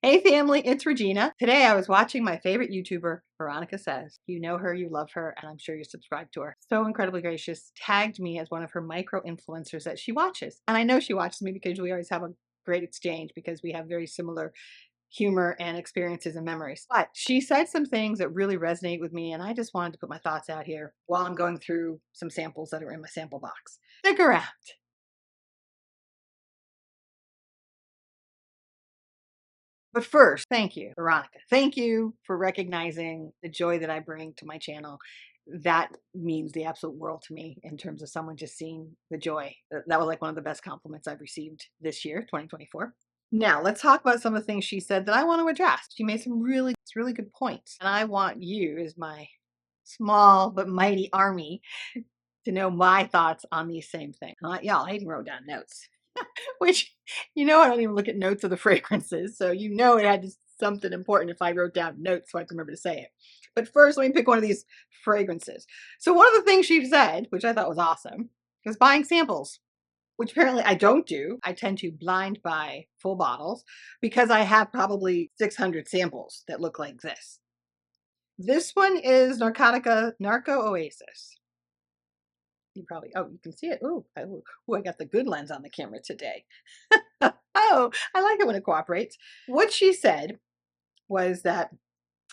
Hey family, it's Regina. Today I was watching my favorite YouTuber, Veronica Says. You know her, you love her, and I'm sure you're subscribed to her. So incredibly gracious, tagged me as one of her micro influencers that she watches. And I know she watches me because we always have a great exchange because we have very similar humor and experiences and memories. But she said some things that really resonate with me, and I just wanted to put my thoughts out here while I'm going through some samples that are in my sample box. Stick around. But first, thank you, Veronica. Thank you for recognizing the joy that I bring to my channel. That means the absolute world to me in terms of someone just seeing the joy. That was like one of the best compliments I've received this year, 2024. Now, let's talk about some of the things she said that I want to address. She made some really good points. And I want you, as my small but mighty army, to know my thoughts on these same things. Y'all, I even wrote down notes. Which, I don't even look at notes of the fragrances. So it had something important if I wrote down notes so I can remember to say it. But first, let me pick one of these fragrances. So one of the things she said, which I thought was awesome, was buying samples, which apparently I don't do. I tend to blind buy full bottles because I have probably 600 samples that look like this. This one is Narco Oasis. You can see it. I got the good lens on the camera today. Oh, I like it when it cooperates. What she said was that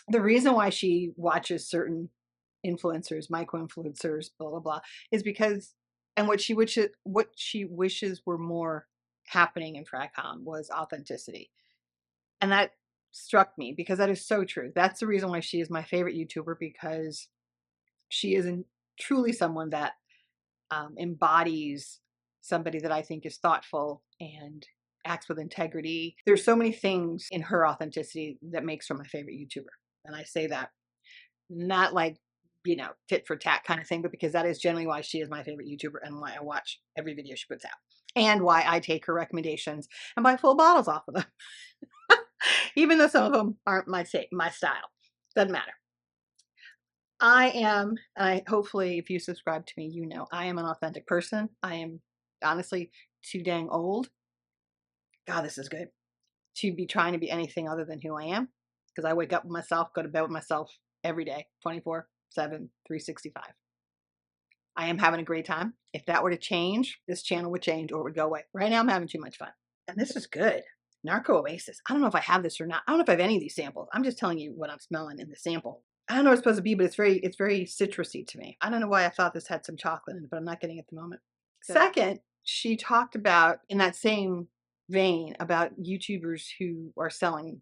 the reason why she watches certain influencers, micro influencers, blah blah blah, is because, and what she wishes were more happening in FragCon was authenticity, and that struck me because that is so true. That's the reason why she is my favorite YouTuber, because she isn't truly someone that embodies somebody that I think is thoughtful and acts with integrity. There's so many things in her authenticity that makes her my favorite YouTuber. And I say that not like, tit for tat kind of thing, but because that is generally why she is my favorite YouTuber and why I watch every video she puts out. And why I take her recommendations and buy full bottles off of them. Even though some of them aren't my style. Doesn't matter. Hopefully if you subscribe to me, I am an authentic person. I am honestly too dang old. God, this is good. To be trying to be anything other than who I am. Because I wake up with myself, go to bed with myself every day, 24/7, 365. I am having a great time. If that were to change, this channel would change or it would go away. Right now I'm having too much fun. And this is good. Narco Oasis. I don't know if I have this or not. I don't know if I have any of these samples. I'm just telling you what I'm smelling in the sample. I don't know what it's supposed to be, but it's very citrusy to me. I don't know why I thought this had some chocolate in it, but I'm not getting it at the moment. Good. Second, she talked about, in that same vein, about YouTubers who are selling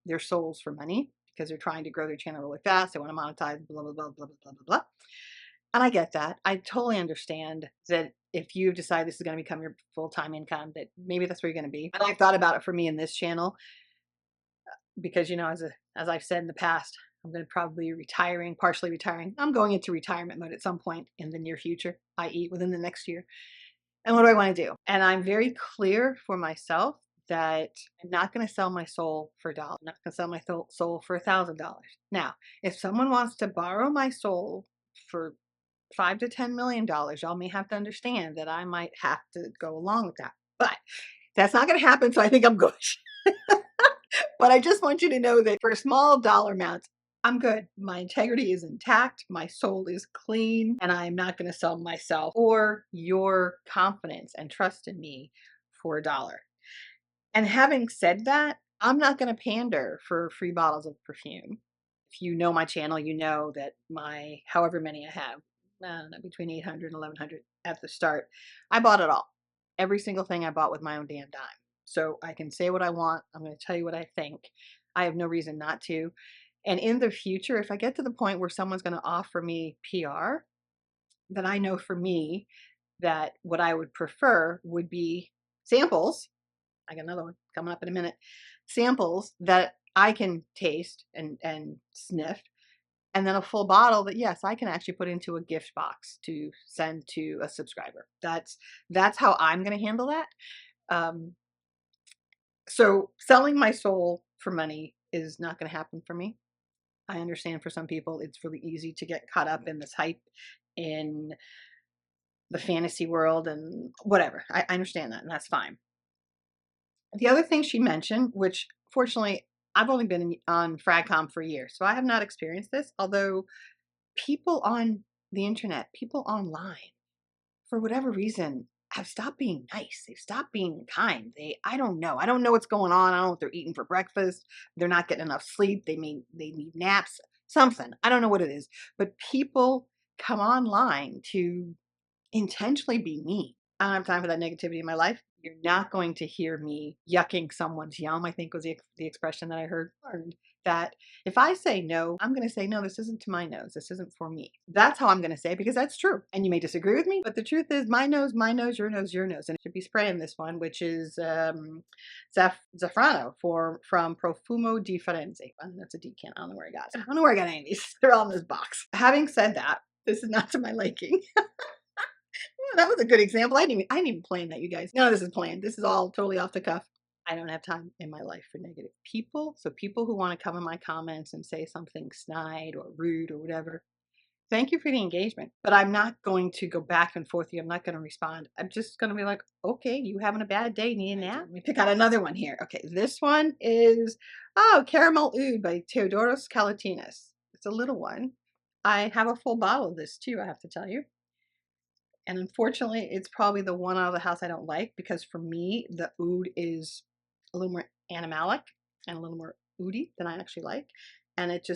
their souls for money because they're trying to grow their channel really fast. They want to monetize, blah, blah, blah, blah, blah, blah, blah. And I get that. I totally understand that if you decide this is going to become your full-time income, that maybe that's where you're going to be. And I've thought about it for me in this channel because, as I've said in the past, I'm going to probably be partially retiring. I'm going into retirement mode at some point in the near future, i.e. within the next year. And what do I want to do? And I'm very clear for myself that I'm not going to sell my soul for a dollar. I'm not going to sell my soul for $1,000. Now, if someone wants to borrow my soul for $5 to $10 million, y'all may have to understand that I might have to go along with that. But that's not going to happen, so I think I'm good. But I just want you to know that for small dollar amounts, I'm good. My integrity is intact. My soul is clean. And I'm not going to sell myself or your confidence and trust in me for $1. And having said that, I'm not going to pander for free bottles of perfume. If you know my channel, you know that however many I have, I don't know, between 800 and 1100 at the start, I bought it all. Every single thing I bought with my own damn dime. So I can say what I want. I'm going to tell you what I think. I have no reason not to. And in the future, if I get to the point where someone's going to offer me PR, then I know for me that what I would prefer would be samples. I got another one coming up in a minute. Samples that I can taste and sniff. And then a full bottle that, yes, I can actually put into a gift box to send to a subscriber. That's how I'm going to handle that. So selling my soul for money is not going to happen for me. I understand for some people it's really easy to get caught up in this hype in the fantasy world and whatever. I understand that, and that's fine. The other thing she mentioned, which Fortunately, I've only been on Fragcom for a year, so I have not experienced this. Although people on the internet, people online, for whatever reason, have stopped being nice. They've stopped being kind. I don't know. I don't know what's going on. I don't know if they're eating for breakfast. They're not getting enough sleep. They need naps. Something. I don't know what it is. But people come online to intentionally be mean. I don't have time for that negativity in my life. You're not going to hear me yucking someone's yum, I think was the expression that I heard. Learned that if I say no, I'm going to say, no, this isn't to my nose. This isn't for me. That's how I'm going to say it because that's true. And you may disagree with me, but the truth is my nose, your nose, your nose. And it should be spraying this one, which is Zafrano from Profumo di Firenze. That's a decant. I don't know where I got it. I don't know where I got any of these. They're all in this box. Having said that, this is not to my liking. That was a good example. I didn't even plan that, you guys. None of this is planned. This is all totally off the cuff. I don't have time in my life for negative people. So people who want to come in my comments and say something snide or rude or whatever, thank you for the engagement. But I'm not going to go back and forth with you. I'm not going to respond. I'm just going to be like, okay, you having a bad day, need a nap? Let me pick out another one here. Okay, this one is, Caramel Oud by Theodoros Kalatinas. It's a little one. I have a full bottle of this too, I have to tell you. And unfortunately, it's probably the one out of the house I don't like because for me, the oud is a little more animalic and a little more oudy than I actually like. And it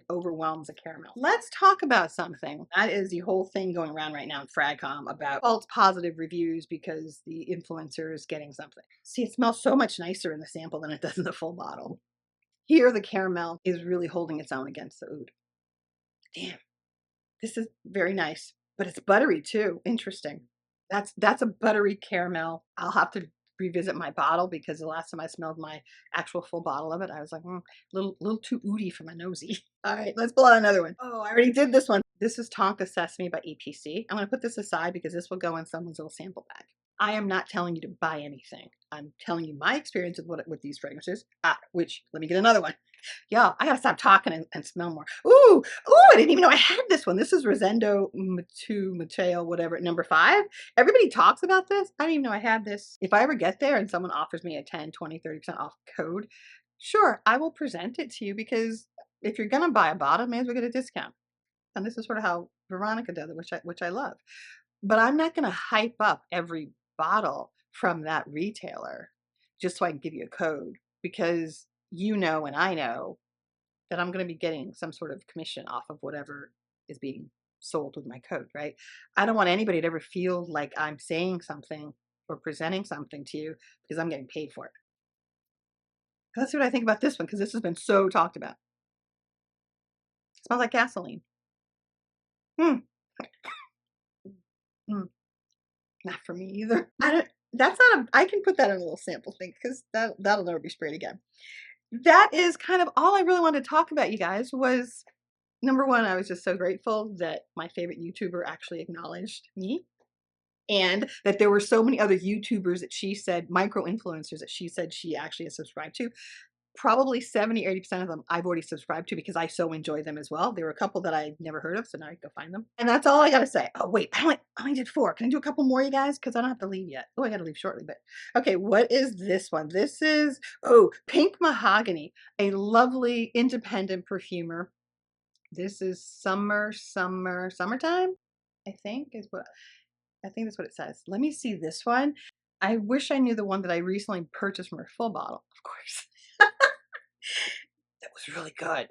overwhelms the caramel. Let's talk about something. That is the whole thing going around right now in Fragcom about false positive reviews because the influencer is getting something. See, it smells so much nicer in the sample than it does in the full bottle. Here, the caramel is really holding its own against the oud. Damn, this is very nice. But it's buttery too. Interesting. That's a buttery caramel. I'll have to revisit my bottle because the last time I smelled my actual full bottle of it, I was like, little too oudy for my nosy. All right, let's pull out another one. Oh, I already did this one. This is Tonka Sesame by EPC. I'm going to put this aside because this will go in someone's little sample bag. I am not telling you to buy anything. I'm telling you my experience with these fragrances. Which, let me get another one. Yeah, I gotta stop talking and smell more. Ooh, I didn't even know I had this one. This is Rosendo Mateo, whatever, number 5. Everybody talks about this. I didn't even know I had this. If I ever get there and someone offers me a 10, 20, 30% off code, sure, I will present it to you because if you're gonna buy a bottle, may as well get a discount. And this is sort of how Veronica does it, which I love. But I'm not gonna hype up every bottle from that retailer just so I can give you a code because you know and I know that I'm going to be getting some sort of commission off of whatever is being sold with my code, right? I don't want anybody to ever feel like I'm saying something or presenting something to you because I'm getting paid for it. Let's see what I think about this one because this has been so talked about. It smells like gasoline. Hmm. Not for me either. I can put that in a little sample thing because that'll never be sprayed again. That is kind of all I really wanted to talk about, you guys, was number one, I was just so grateful that my favorite YouTuber actually acknowledged me and that there were so many other YouTubers that she said, micro influencers that she said she actually has subscribed to. Probably 70 or 80% of them I've already subscribed to because I so enjoy them as well. There were a couple that I'd never heard of, so now I can go find them. And that's all I got to say. Oh, wait, I only did 4. Can I do a couple more, you guys? Because I don't have to leave yet. Oh, I got to leave shortly, but okay, what is this one? This is, Pink Mahogany, a lovely independent perfumer. This is summertime, I think is what, I think that's what it says. Let me see this one. I wish I knew the one that I recently purchased from her full bottle, of course. That was really good.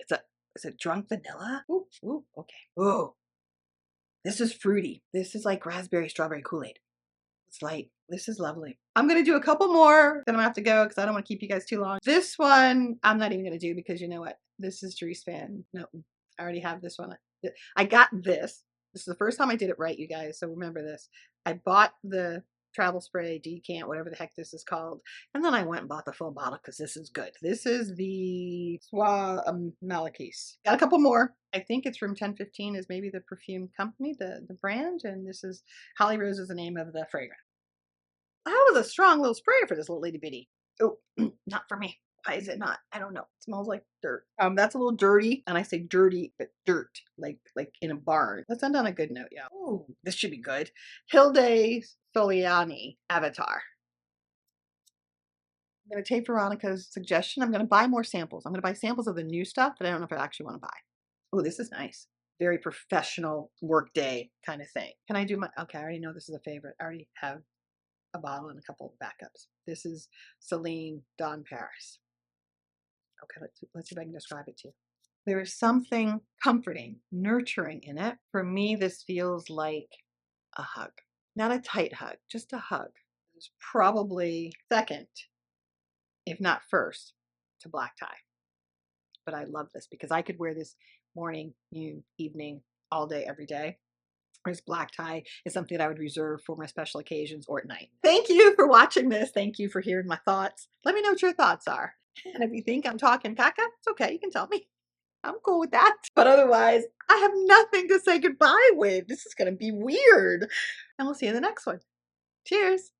Is it drunk vanilla? Ooh, okay. Ooh, this is fruity. This is like raspberry strawberry Kool-Aid. It's light. This is lovely. I'm going to do a couple more, then I'm going to have to go because I don't want to keep you guys too long. This one, I'm not even going to do because you know what? This is Dries Van. No, I already have this one. I got this. This is the first time I did it right, you guys. So remember this. I bought the travel spray, decant, whatever the heck this is called. And then I went and bought the full bottle because this is good. This is the Soie Malakis. Got a couple more. I think it's Room 1015 is maybe the perfume company, the brand. And this is Holly Rose is the name of the fragrance. That was a strong little sprayer for this little itty bitty. Oh, not for me. Why is it not? I don't know. It smells like dirt. That's a little dirty, and I say dirty, but dirt, like in a barn. Let's end on a good note, y'all. Ooh, this should be good. Hilde Soliani Avatar. I'm going to take Veronica's suggestion. I'm going to buy more samples. I'm going to buy samples of the new stuff that I don't know if I actually want to buy. Oh, this is nice. Very professional work day kind of thing. Can I do my, okay, I already know this is a favorite. I already have a bottle and a couple of backups. This is Celine Don Paris. Okay, let's see if I can describe it to you. There is something comforting, nurturing in it. For me, this feels like a hug. Not a tight hug, just a hug. It's probably second, if not first, to black tie. But I love this because I could wear this morning, noon, evening, all day, every day. Whereas black tie is something that I would reserve for my special occasions or at night. Thank you for watching this. Thank you for hearing my thoughts. Let me know what your thoughts are. And if you think I'm talking caca, it's okay. You can tell me. I'm cool with that. But otherwise, I have nothing to say goodbye with. This is going to be weird. And we'll see you in the next one. Cheers.